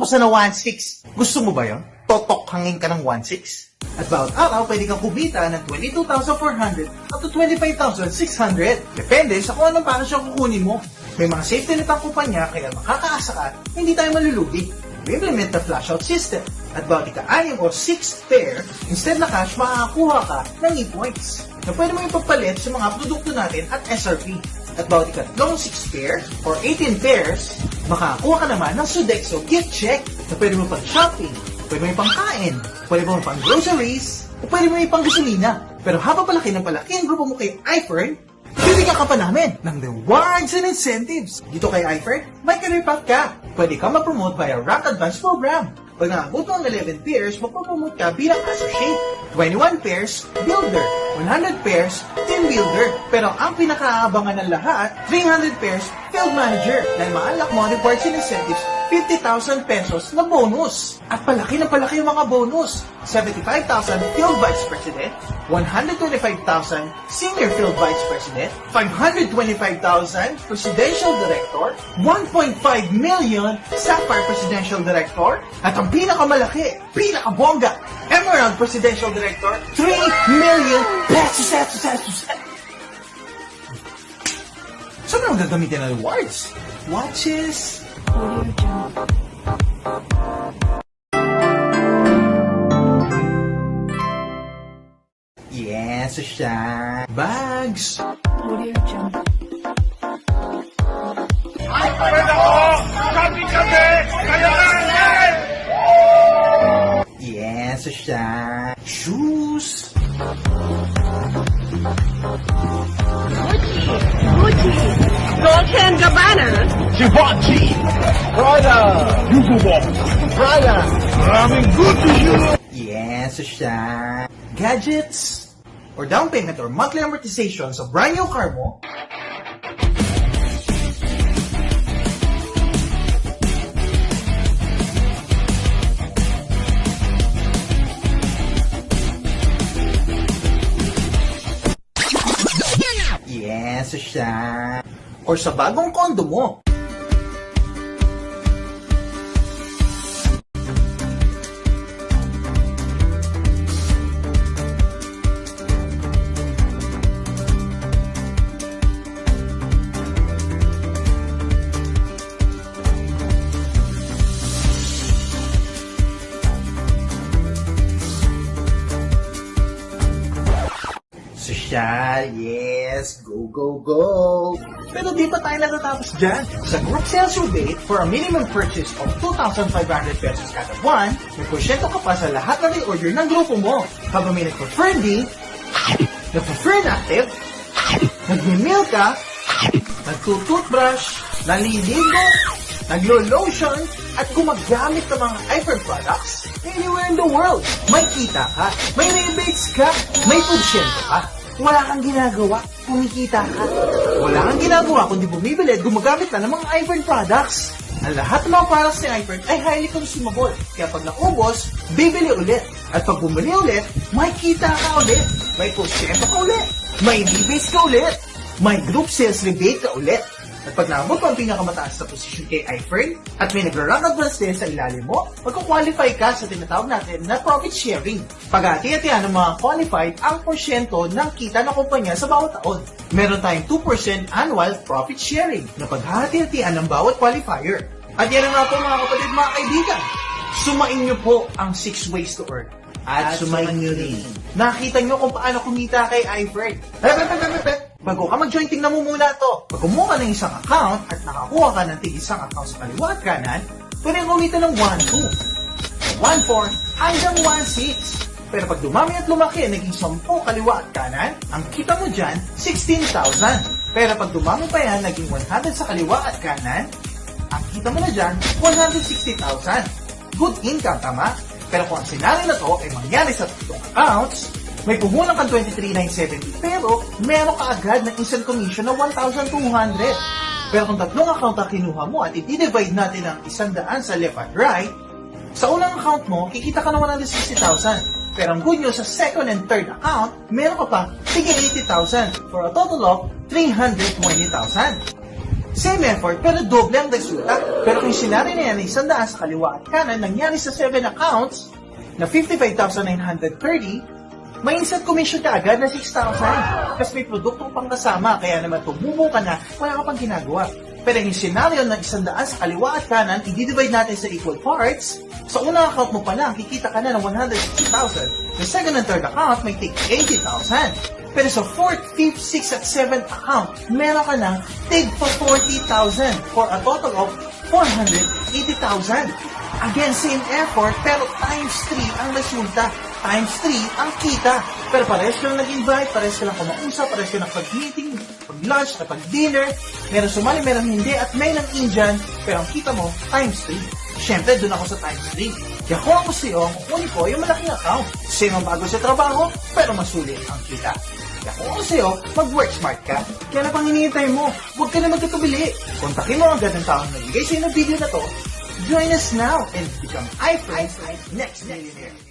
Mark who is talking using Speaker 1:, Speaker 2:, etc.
Speaker 1: Tapos na 1.6. Gusto mo ba yun? Totok hangin ka ng 1.6? At bawat araw, pwede kang kumita ng 22,400 up to 25,600. Depende sa kung anong paano siya kukunin mo. May mga safety net ang kumpanya, kaya makakaasa ka, hindi tayo malulugi. We implement the flash-out system. At bawat ika-6 o 6 pair, instead na cash, makakakuha ka ng e-points na pwede mo ipapalit sa mga produkto natin at SRP. At bawat ika-3 6 pair or 18 pairs, Makakuha ka naman ng Sodexo gift check na pwede mo pang shopping, pwede mo pang kain, pwede mo pang groceries, o pwede mo pang gasolina. Pero habang palaki ng palaki ang grupo mo kay iFern, bibigyan ka pa namin ng rewards and incentives. Dito kay iFern, may career path ka. Pwede ka ma-promote via Rank Advance Program. Pag nakabot mo ang 11 pairs, mapopromote ka bilang associate. 21 pairs, builder. 100 pairs, team builder. Pero ang pinakaabangan ng lahat, 300 pairs, field manager. Dahil ma-unlock mo ang rewards and incentives, 50,000 pesos na bonus. At palaki na palaki yung mga bonus. 75,000 field vice president, 125,000 senior field vice president, 525,000 presidential director, 1.5 million sapphire presidential director, at ang pinakamalaki, pinakabongga, emerald presidential director, 3 million pesos. Saan mo gagamitin ang rewards? Watches? Yes, siya. Bags. Yes, siya. Shoes.
Speaker 2: Gucci, Dolce & Gabbana,
Speaker 3: Givenchy,
Speaker 1: Prada.
Speaker 3: Hugo Boss,
Speaker 1: Prada.
Speaker 3: maraming Gucci shoes.
Speaker 1: Yes, siya. Gadgets. Or down payment or monthly amortization sa brand new car mo. Yes, siya. Or sa bagong kondo mo. Sosyal, yes, go, go, go! Pero di pa tayo natatapos dyan. Sa group sales rebate, for a minimum purchase of 2,500 pesos kada buwan, may porsyento ka pa sa lahat na re-order ng grupo mo. Habang may nagpa-friendly, nagpa-friend active, nagme-meal ka, nagtututbrush, naliligo, naglo-lotion, at gumagamit ng mga iFern products anywhere in the world. May kita ka, may rebates ka, may porsyento ka. Wala kang ginagawa, kumikita ka. Wala kang ginagawa kundi bumibili at gumagamit na ng mga iFern products. Ang lahat ng mga products ni iFern ay highly consumable. Kaya pag naubos, bibili ulit. At pag bumili ulit, may kita ka ulit. May porsyento ka ulit. May rebates ka ulit. May group sales rebate ka ulit. At pag naabot mo ang pinakamataas na posisyon kay iFern at may nagra-rank advance din sa ilalim mo, magkukwalify ka sa tinatawag natin na profit sharing. Pag-hati-hatihan ng mga qualified ang porsyento ng kita ng kumpanya sa bawat taon. Meron tayong 2% annual profit sharing na paghahati-hatihan ng bawat qualifier. At yan na nga po mga kapatid, mga kaibigan. Sumain nyo po ang 6 ways to earn. At sumain nyo rin. Nakita nyo kung paano kumita kay iFern. Bago ka mag-join, tingnan mo muna to. Pag kumuha ka ng isang account at nakakuha ka ng tig-isang account sa kaliwa at kanan, pwede kumita ng 1-2, 1-4, hanggang 1-6. Pero pag dumami at lumaki, naging 10 kaliwa at kanan, ang kita mo dyan, 16,000. Pero pag dumami pa yan, naging 100 sa kaliwa at kanan, ang kita mo na dyan, 160,000. Good income, tama? Pero kung ang senaryo na to ay mangyari sa tatlong accounts, may puhunan kang 23,970 pero meron ka agad ng instant commission na 1,200. Pero kung tatlong account ang kinuha mo at i-divide natin ang 100 sa left and right, sa unang account mo, kikita ka ng 160,000. Pero ang good news, sa second and third account, meron ka pa tigil 80,000 for a total of 320,000. Same effort, pero doble ang resulta. Pero kung sinari na yan ay 100 sa kaliwa at kanan, nangyari sa 7 accounts na 55,930, may instant commission ka agad na 6,000. Kasi may produktong pang kasama, kaya naman tumubo ka na, wala ka pang ginagawa. Pero yung scenario na 100 sa kaliwa at kanan, i-divide natin sa equal parts, sa unang account mo pa lang, kikita ka na ng 160,000. Sa second and third account, may take 80,000. Pero sa 4th, 5th, 6th, at 7th account, meron ka ng tig pa 40,000 for a total of 480,000. Again, same effort, pero times 3 ang resulta. Times 3 ang kita. Pero parehas ka lang nag-invite, parehas ka lang kumausap, parehas ka lang pag-meeting, pag-lunch, pag-dinner. Meron sumali, meron hindi, at may ng Indian, pero ang kita mo, times 3. Siyempre, doon ako sa times 3. Kaya kung ako sa'yo, ang kukunin ko yung malaking account. Same ang bago sa trabaho, pero masulit ang kita. Kaya kung ako sa'yo, mag-work smart ka. Kaya na pang hinihintay mo, huwag ka na magkatubili. Kontakin mo ang gandang taong nagbigay sa'yo ng video na to. Join us now and become iFriend's next millionaire.